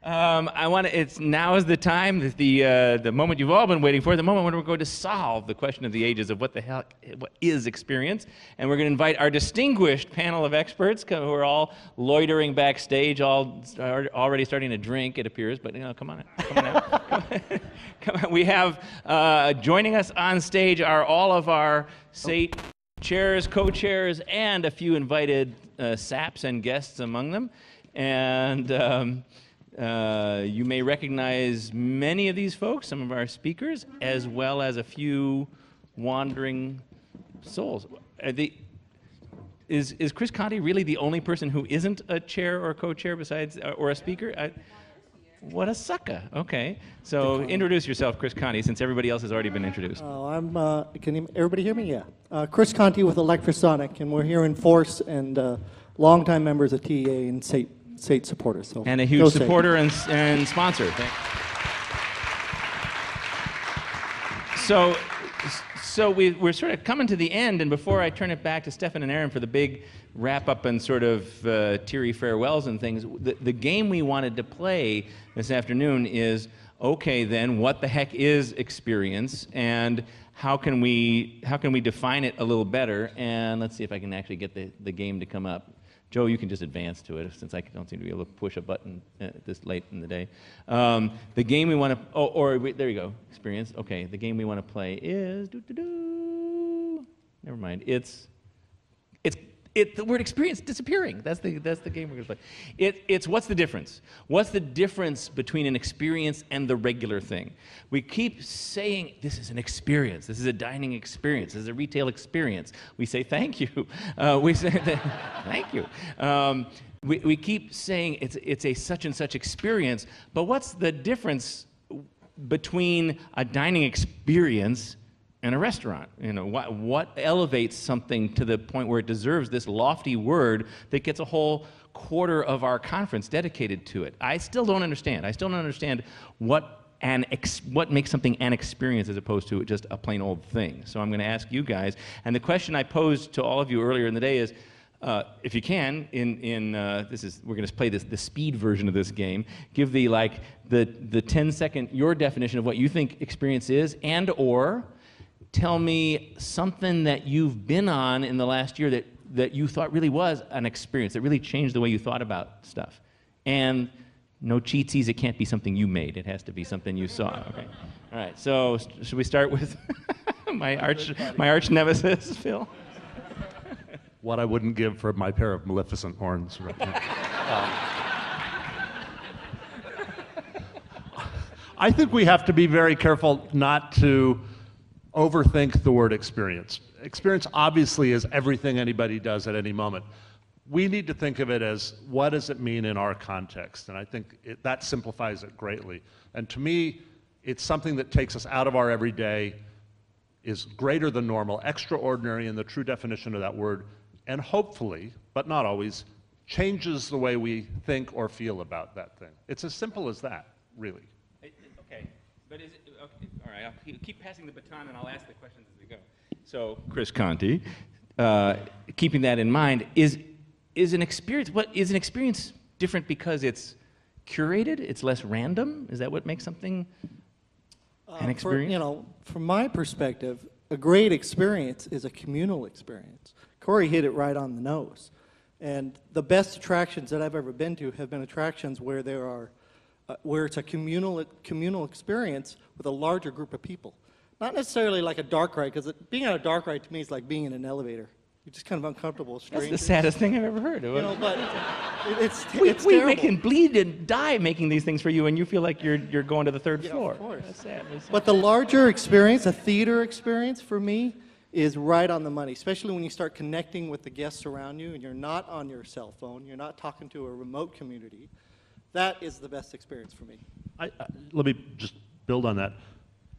Now is the time, the moment you've all been waiting for, the moment when we're going to solve the question of the ages of what is experience. And we're going to invite our distinguished panel of experts who are all loitering backstage, already starting to drink, it appears, but come on out. Come on. We have, joining us on stage are all of our SATE chairs, co-chairs, and a few invited SAPs and guests among them. And you may recognize many of these folks, some of our speakers, as well as a few wandering souls. Is Chris Conti really the only person who isn't a chair or co-chair besides, or a speaker? What a sucker. Okay. So introduce yourself, Chris Conti, since everybody else has already been introduced. Can everybody hear me? Yeah. Chris Conti with Electrosonic, and we're here in force and longtime members of TEA and SATE supporters. So and a huge supporter and sponsor. So we're sort of coming to the end, and before I turn it back to Stefan and Aaron for the big wrap-up and sort of teary farewells and things, the game we wanted to play this afternoon is, okay then, what the heck is experience, and how can we define it a little better? And let's see if I can actually get the game to come up. Joe, you can just advance to it, since I don't seem to be able to push a button this late in the day. The game we want to, there you go, experience. Okay, the game we want to play is, never mind, it's the word experience disappearing. That's the game we're going to play. It's what's the difference? What's the difference between an experience and the regular thing? We keep saying this is an experience. This is a dining experience. This is a retail experience. We say thank you. We say thank you. We keep saying it's a such and such experience. But what's the difference between a dining experience and a restaurant? What elevates something to the point where it deserves this lofty word that gets a whole quarter of our conference dedicated to it? I still don't understand. I still don't understand what makes something an experience as opposed to just a plain old thing. So I'm going to ask you guys, and the question I posed to all of you earlier in the day is, if you can, we're going to play the speed version of this game. Give the 10-second your definition of what you think experience is, and/or tell me something that you've been on in the last year that you thought really was an experience, that really changed the way you thought about stuff. And no cheatsies, it can't be something you made. It has to be something you saw. Okay. All right, so should we start with my arch nemesis, Phil? What I wouldn't give for my pair of Maleficent horns right now. I think we have to be very careful not to overthink the word experience. Experience obviously is everything anybody does at any moment. We need to think of it as, what does it mean in our context? And I think that simplifies it greatly. And to me, it's something that takes us out of our everyday, is greater than normal, extraordinary in the true definition of that word, and hopefully, but not always, changes the way we think or feel about that thing. It's as simple as that, really. Okay, but is it, okay, all right, I'll keep passing the baton and I'll ask the questions as we go. So, Chris Conti, keeping that in mind, is an experience different because it's curated, it's less random? Is that what makes something an experience? From my perspective, a great experience is a communal experience. Corey hit it right on the nose. And the best attractions that I've ever been to have been attractions where where it's a communal experience with a larger group of people. Not necessarily like a dark ride, because being on a dark ride to me is like being in an elevator. You're just kind of uncomfortable with strangers. That's the saddest thing I've ever heard. But it's we make and bleed and die making these things for you, and you feel like you're going to the third floor. Of course. That's sad. But the larger experience, a theater experience for me, is right on the money, especially when you start connecting with the guests around you and you're not on your cell phone, you're not talking to a remote community. That is the best experience for me. Let me just build on that.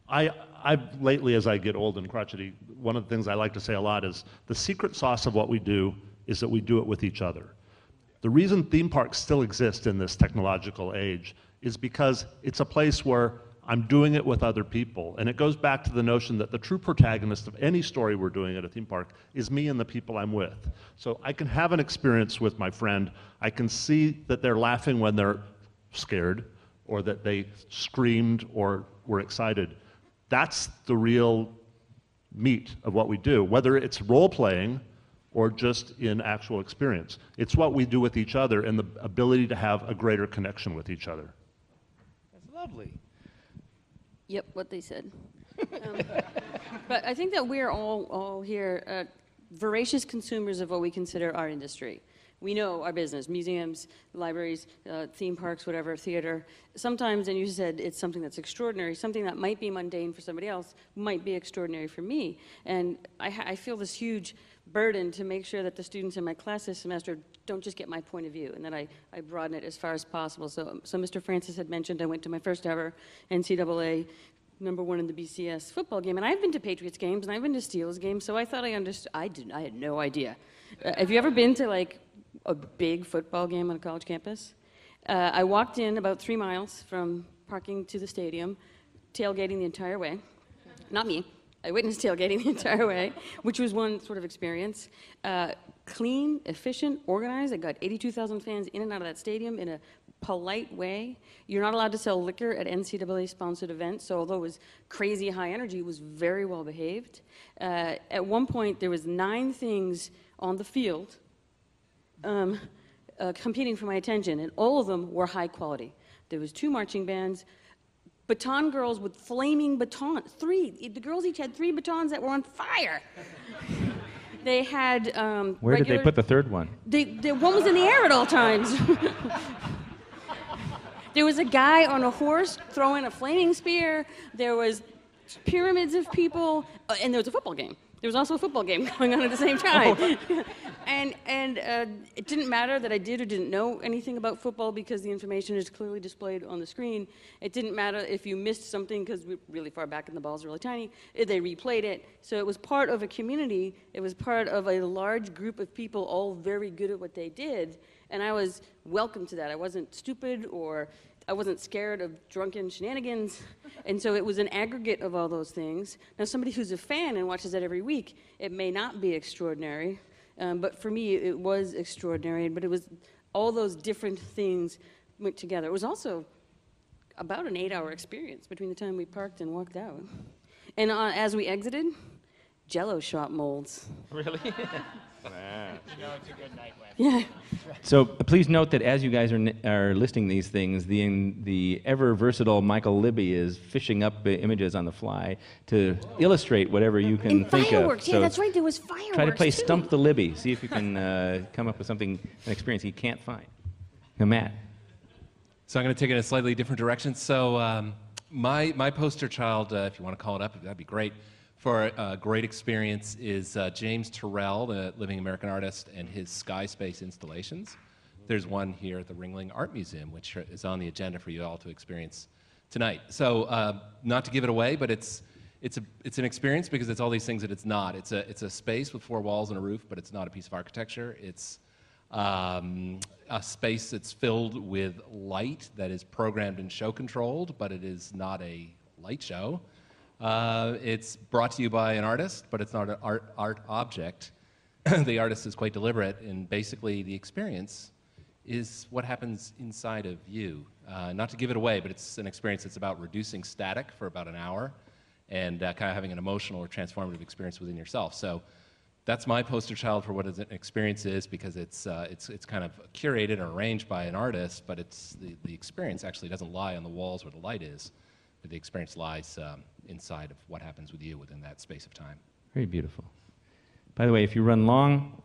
I've lately, as I get old and crotchety, one of the things I like to say a lot is the secret sauce of what we do is that we do it with each other. The reason theme parks still exist in this technological age is because it's a place where I'm doing it with other people. And it goes back to the notion that the true protagonist of any story we're doing at a theme park is me and the people I'm with. So I can have an experience with my friend. I can see that they're laughing when they're scared. or that they screamed or were excited. That's the real meat of what we do, whether it's role-playing or just in actual experience. It's what we do with each other and the ability to have a greater connection with each other. That's lovely. Yep, what they said. But I think that we're all here voracious consumers of what we consider our industry. We know our business, museums, libraries, theme parks, whatever, theater. Sometimes, and you said it's something that's extraordinary, something that might be mundane for somebody else might be extraordinary for me. And I feel this huge burden to make sure that the students in my class this semester don't just get my point of view, and that I broaden it as far as possible. So Mr. Francis had mentioned I went to my first ever NCAA #1 in the BCS football game, and I've been to Patriots games and I've been to Steelers games, so I thought I understood. I had no idea. Have you ever been to like a big football game on a college campus? I walked in about 3 miles from parking to the stadium, tailgating the entire way. Not me. I witnessed tailgating the entire way, which was one sort of experience. Clean, efficient, organized. I got 82,000 fans in and out of that stadium in a polite way. You're not allowed to sell liquor at NCAA-sponsored events, so although it was crazy high energy, it was very well behaved. At one point, there was 9 things on the field competing for my attention, and all of them were high quality. There was 2 marching bands, baton girls with flaming batons, 3. The girls each had 3 batons that were on fire. They had Where did they put the third one? One was in the air at all times. There was a guy on a horse throwing a flaming spear. There was pyramids of people, and there was a football game. There was also a football game going on at the same time. And it didn't matter that I did or didn't know anything about football because the information is clearly displayed on the screen. It didn't matter if you missed something because we're really far back and the ball's really tiny. They replayed it. So it was part of a community. It was part of a large group of people all very good at what they did. And I was welcome to that. I wasn't stupid or I wasn't scared of drunken shenanigans. And so it was an aggregate of all those things. Now, somebody who's a fan and watches that every week, it may not be extraordinary. But for me, it was extraordinary. But it was all those different things went together. It was also about an 8-hour experience between the time we parked and walked out. And as we exited, Jell-O shot molds. Really? You know it's a good night when. Yeah. So please note that as you guys are listing these things, the ever versatile Michael Libby is fishing up images on the fly to illustrate whatever you can And think fireworks. of. Yeah, that's right. There was fireworks. Try to play too. Stump the Libby. See if you can come up with an experience he can't find. Now, Matt. So I'm going to take it in a slightly different direction. So my poster child, if you want to call it up, that'd be great, for a great experience is James Turrell, the living American artist, and his sky space installations. There's one here at the Ringling Art Museum, which is on the agenda for you all to experience tonight. So not to give it away, but it's an experience because it's all these things that it's not. It's a space with 4 walls and a roof, but it's not a piece of architecture. It's a space that's filled with light that is programmed and show controlled, but it is not a light show. It's brought to you by an artist, but it's not an art object. The artist is quite deliberate, and basically the experience is what happens inside of you. Not to give it away, but it's an experience that's about reducing static for about an hour and kind of having an emotional or transformative experience within yourself. So that's my poster child for what an experience is, because it's kind of curated and arranged by an artist, but the experience actually doesn't lie on the walls where the light is, but the experience lies inside of what happens with you within that space of time. Very beautiful. By the way, if you run long,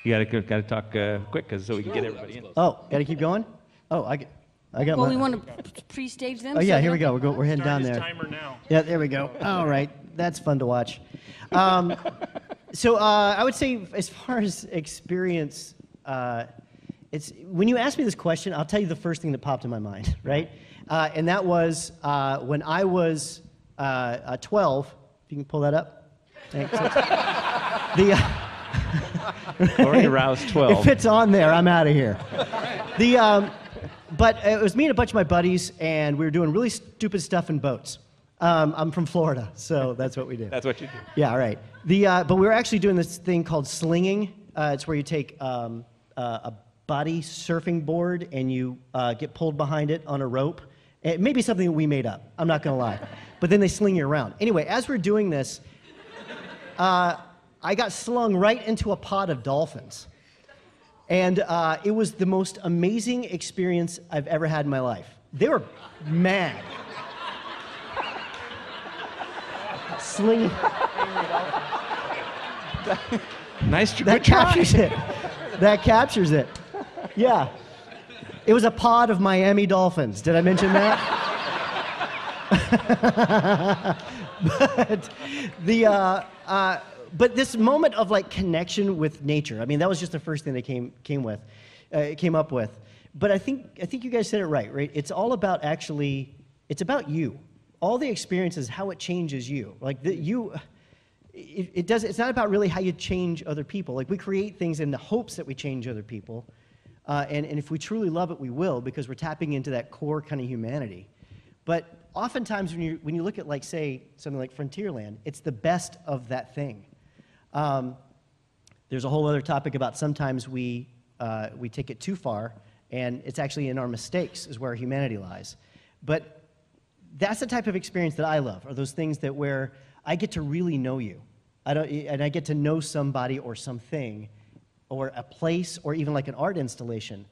you gotta talk quick, so we can get everybody in. Oh, gotta keep going? Oh, I got Well, my... we want to pre-stage them. Oh, so yeah, they here we don't- go. We're heading down there. Timer now. Yeah, there we go. All right. That's fun to watch. So I would say as far as experience, it's when you ask me this question, I'll tell you the first thing that popped in my mind, right? And that was when I was 12. If you can pull that up. Thanks. Already aroused 12. If it's on there, I'm out of here. But it was me and a bunch of my buddies, and we were doing really stupid stuff in boats. I'm from Florida, so that's what we do. That's what you do. Yeah, all right. But we were actually doing this thing called slinging. It's where you take a body surfing board and you get pulled behind it on a rope. It may be something that we made up, I'm not gonna lie. But then they sling you around. Anyway, as we're doing this, I got slung right into a pod of dolphins. And it was the most amazing experience I've ever had in my life. They were mad. Slinging. Nice, That good try. captures it. That captures it. Yeah. It was a pod of Miami Dolphins. Did I mention that? But this moment of like connection with nature. I mean, that was just the first thing they came up with. But I think you guys said it right? It's all about it's about you. All the experiences, how it changes you. Like it's not about really how you change other people. Like we create things in the hopes that we change other people. And if we truly love it, we will, because we're tapping into that core kind of humanity. But oftentimes when you look at, like, say, something like Frontierland, it's the best of that thing. There's a whole other topic about sometimes we take it too far, and it's actually in our mistakes is where humanity lies. But that's the type of experience that I love, are those things that where I get to really know you. And I get to know somebody or something or a place or even like an art installation.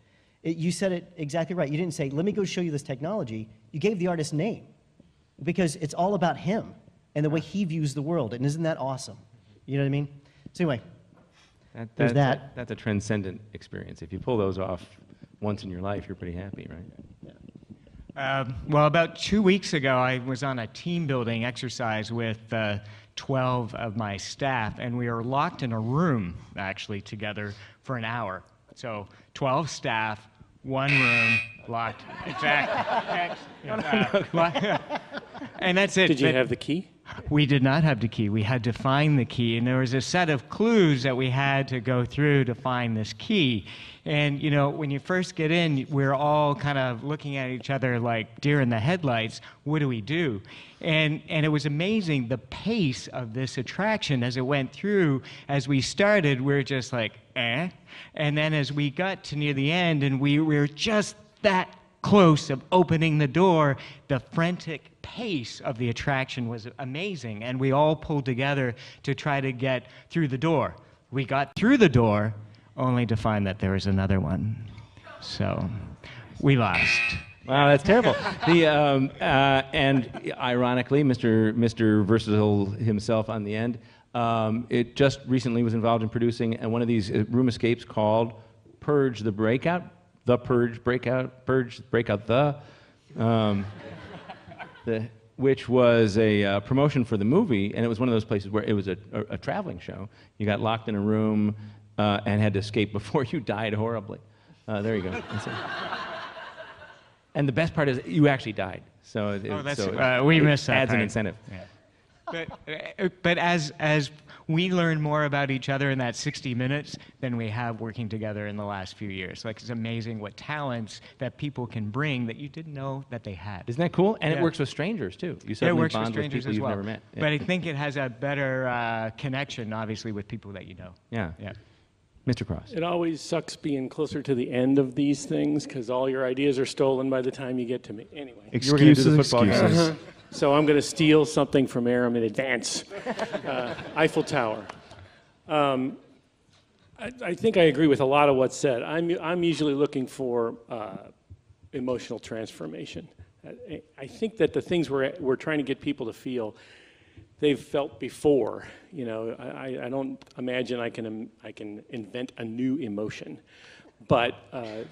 You said it exactly right. You didn't say, let me go show you this technology. You gave the artist name because it's all about him and the way he views the world. And isn't that awesome? You know what I mean? So anyway, there's that. That's a transcendent experience. If you pull those off once in your life, you're pretty happy, right? Well, about 2 weeks ago, I was on a team building exercise with 12 of my staff, and we were locked in a room, actually, together for an hour. So 12 staff, one room, locked. Exactly. And that's it. Did you have the key? We did not have the key. We had to find the key, and there was a set of clues that we had to go through to find this key. And, you know, when you first get in, we're all kind of looking at each other like deer in the headlights. What do we do? And it was amazing, the pace of this attraction as it went through. As we started, we were just like, eh? And then as we got to near the end, and we were just that close of opening the door, the frantic pace of the attraction was amazing, and we all pulled together to try to get through the door. We got through the door, only to find that there was another one. So we lost. Wow, that's terrible. And ironically, Mr. Versatile himself on the end, it just recently was involved in producing one of these room escapes called Purge the Breakout. The Purge Breakout, which was a promotion for the movie, and it was one of those places where it was a traveling show. You got locked in a room and had to escape before you died horribly. There you go. And the best part is you actually died. So, we missed that adds part. an incentive. Yeah. But as we learn more about each other in that 60 minutes than we have working together in the last few years. Like, it's amazing what talents that people can bring that you didn't know that they had. Isn't that cool? And Yeah. it works with strangers, too. You It suddenly works with bond with strangers people as you've well. never met. Yeah. But I think it has a better connection, obviously, with people that you know. Yeah. Yeah. Mr. Cross. It always sucks being closer to the end of these things because all your ideas are stolen by the time you get to me. Anyway. You were gonna do the football game. Excuses. So I'm going to steal something from Aram in advance. Eiffel Tower. I think I agree with a lot of what's said. I'm usually looking for emotional transformation. I think that the things we're trying to get people to feel, they've felt before. You know, I don't imagine I can invent a new emotion, but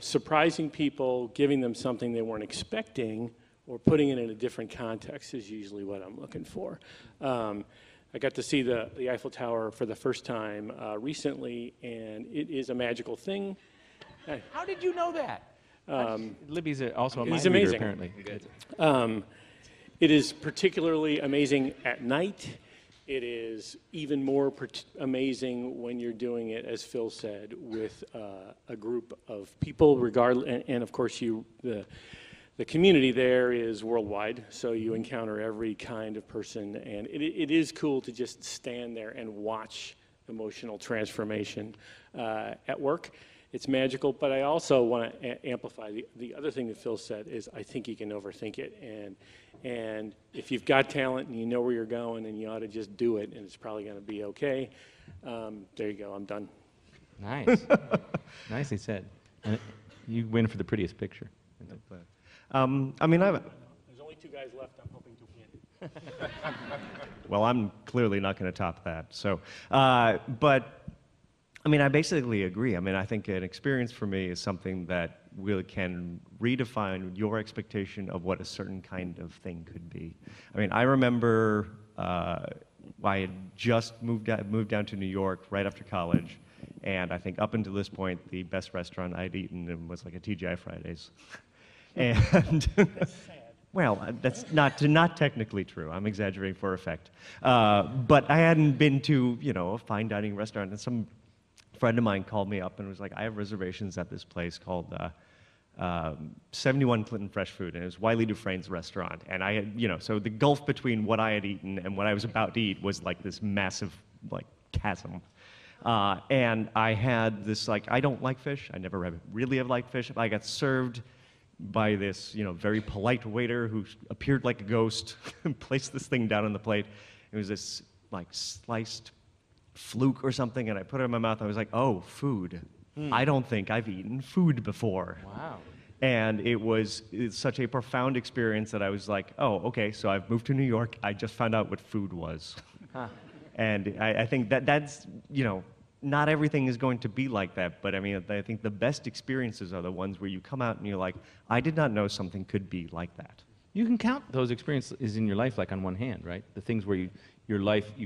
surprising people, giving them something they weren't expecting, or putting it in a different context is usually what I'm looking for. I got to see the Eiffel Tower for the first time recently, and it is a magical thing. How did you know that? Libby's also a He's mind reader, amazing. apparently. It is particularly amazing at night. It is even more amazing when you're doing it, as Phil said, with a group of people, regardless, and of course the community there is worldwide, so you encounter every kind of person, and it is cool to just stand there and watch emotional transformation at work. it's magical. But I also want to amplify the other thing that Phil said is I think you can overthink it, and if you've got talent and you know where you're going, and you ought to just do it, and it's probably going to be okay. There you go. I'm done. Nice. Nicely said. And you win for the prettiest picture. I mean, There's only 2 guys left. I'm hoping to win. well, I'm clearly not going to top that. So, but I mean, I basically agree. I mean, I think an experience for me is something that really can redefine your expectation of what a certain kind of thing could be. I mean, I remember I had just moved down to New York right after college, and I think up until this point, the best restaurant I'd eaten was like a TGI Fridays. And well, that's not technically true. I'm exaggerating for effect. But I hadn't been to, you know, a fine dining restaurant, and some friend of mine called me up and was like, I have reservations at this place called 71 Clinton Fresh Food, and it was Wiley Dufresne's restaurant. And I had, you know, so the gulf between what I had eaten and what I was about to eat was like this massive, like, chasm. And I had this, like, I don't like fish. I never really have liked fish. I got served by this, you know, very polite waiter who appeared like a ghost and placed this thing down on the plate. It was this, like, sliced fluke or something, and I put it in my mouth. I was like, oh, food. I don't think I've eaten food before. Wow. And it's such a profound experience that I was like, oh, okay, so I've moved to New York. I just found out what food was. Huh. And I think that's, you know, not everything is going to be like that, but I mean, I think the best experiences are the ones where you come out and you're like, I did not know something could be like that. You can count those experiences in your life like on one hand, right? The things where you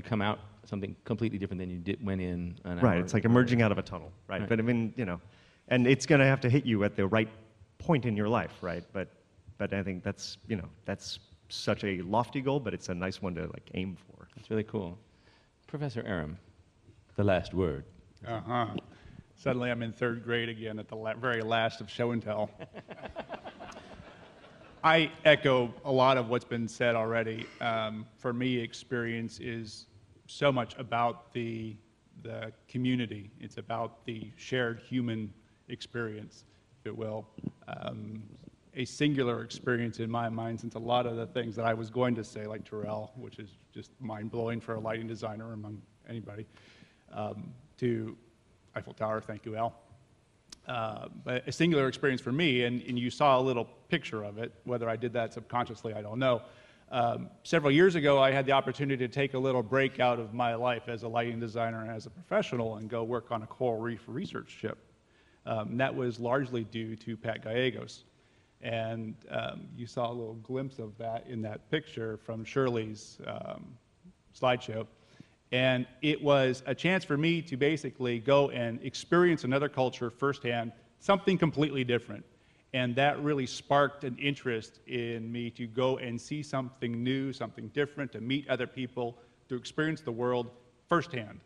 come out something completely different than you went in an hour. Right, it's like emerging out of a tunnel, right? But I mean, you know, and it's going to have to hit you at the right point in your life, right? But I think that's, you know, that's such a lofty goal, but it's a nice one to like aim for. That's really cool. Professor Aram, the last word. Suddenly I'm in 3rd grade again at the very last of show and tell. I echo a lot of what's been said already. For me, experience is so much about the community. It's about the shared human experience, if it will. A singular experience in my mind, since a lot of the things that I was going to say, like Terrell, which is just mind-blowing for a lighting designer among anybody, to Eiffel Tower, thank you, Al. But a singular experience for me, and you saw a little picture of it. Whether I did that subconsciously, I don't know. Several years ago, I had the opportunity to take a little break out of my life as a lighting designer and as a professional and go work on a coral reef research ship. That was largely due to Pat Gallegos. And you saw a little glimpse of that in that picture from Shirley's slideshow. And it was a chance for me to basically go and experience another culture firsthand, something completely different. And that really sparked an interest in me to go and see something new, something different, to meet other people, to experience the world firsthand.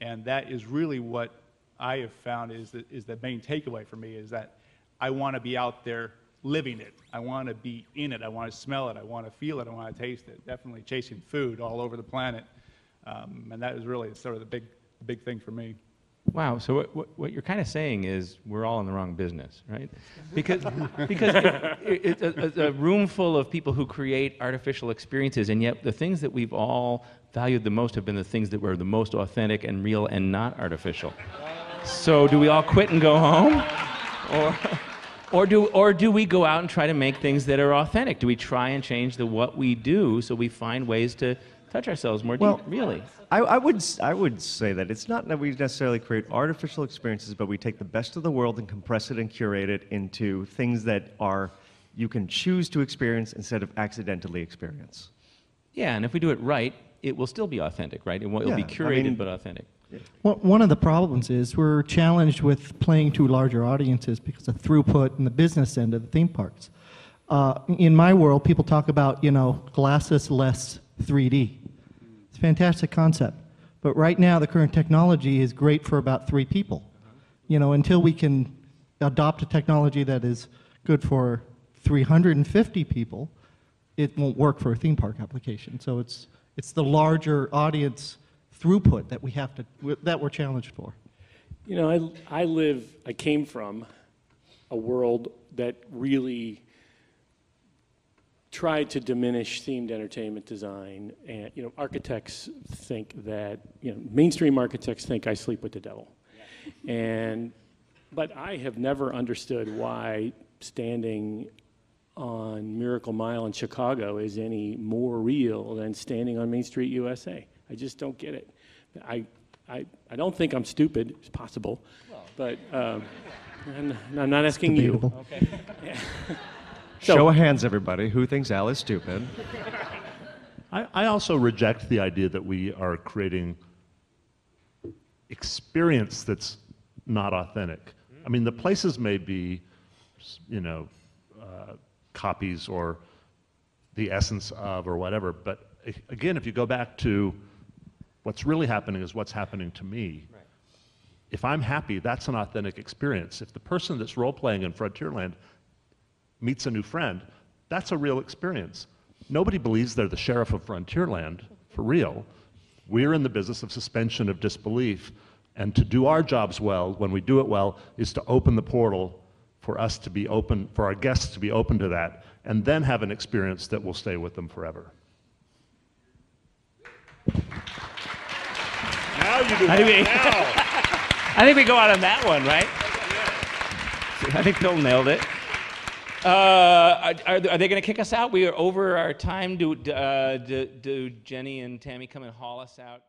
And that is really what I have found is the main takeaway for me, is that I want to be out there living it. I want to be in it. I want to smell it. I want to feel it. I want to taste it. Definitely chasing food all over the planet. And that is really sort of the big thing for me. Wow. So what you're kind of saying is we're all in the wrong business, right? Because it's a room full of people who create artificial experiences, and yet the things that we've all valued the most have been the things that were the most authentic and real and not artificial. So do we all quit and go home, or do we go out and try to make things that are authentic? Do we try and change what we do so we find ways to touch ourselves more deep, really? I would say that it's not that we necessarily create artificial experiences, but we take the best of the world and compress it and curate it into things that you can choose to experience instead of accidentally experience. Yeah, and if we do it right, it will still be authentic, right? It'll be curated but authentic. Well, one of the problems is we're challenged with playing to larger audiences because of throughput and the business end of the theme parks. In my world, people talk about, glasses-less 3D. It's a fantastic concept. But right now, the current technology is great for about 3 people. Until we can adopt a technology that is good for 350 people, it won't work for a theme park application. So it's the larger audience throughput that we're challenged for. You know, I came from a world that really tried to diminish themed entertainment design. And, you know, architects think that, you know, mainstream architects think I sleep with the devil. But I have never understood why standing on Miracle Mile in Chicago is any more real than standing on Main Street USA. I just don't get it. I don't think I'm stupid. It's possible, but I'm not asking you. Okay. Yeah. Show of hands, everybody. Who thinks Al is stupid? I also reject the idea that we are creating experience that's not authentic. I mean, the places may be, you know, copies or the essence of or whatever, but again, if you go back to what's really happening is what's happening to me. Right. If I'm happy, that's an authentic experience. If the person that's role-playing in Frontierland meets a new friend, that's a real experience. Nobody believes they're the sheriff of Frontierland, for real. We're in the business of suspension of disbelief, and to do our jobs well, when we do it well, is to open the portal for us to be open, for our guests to be open to that, and then have an experience that will stay with them forever. Now you do that. I think we go out on that one, right? I think Phil nailed it. Are they going to kick us out? We are over our time. Do Jenny and Tammy come and haul us out?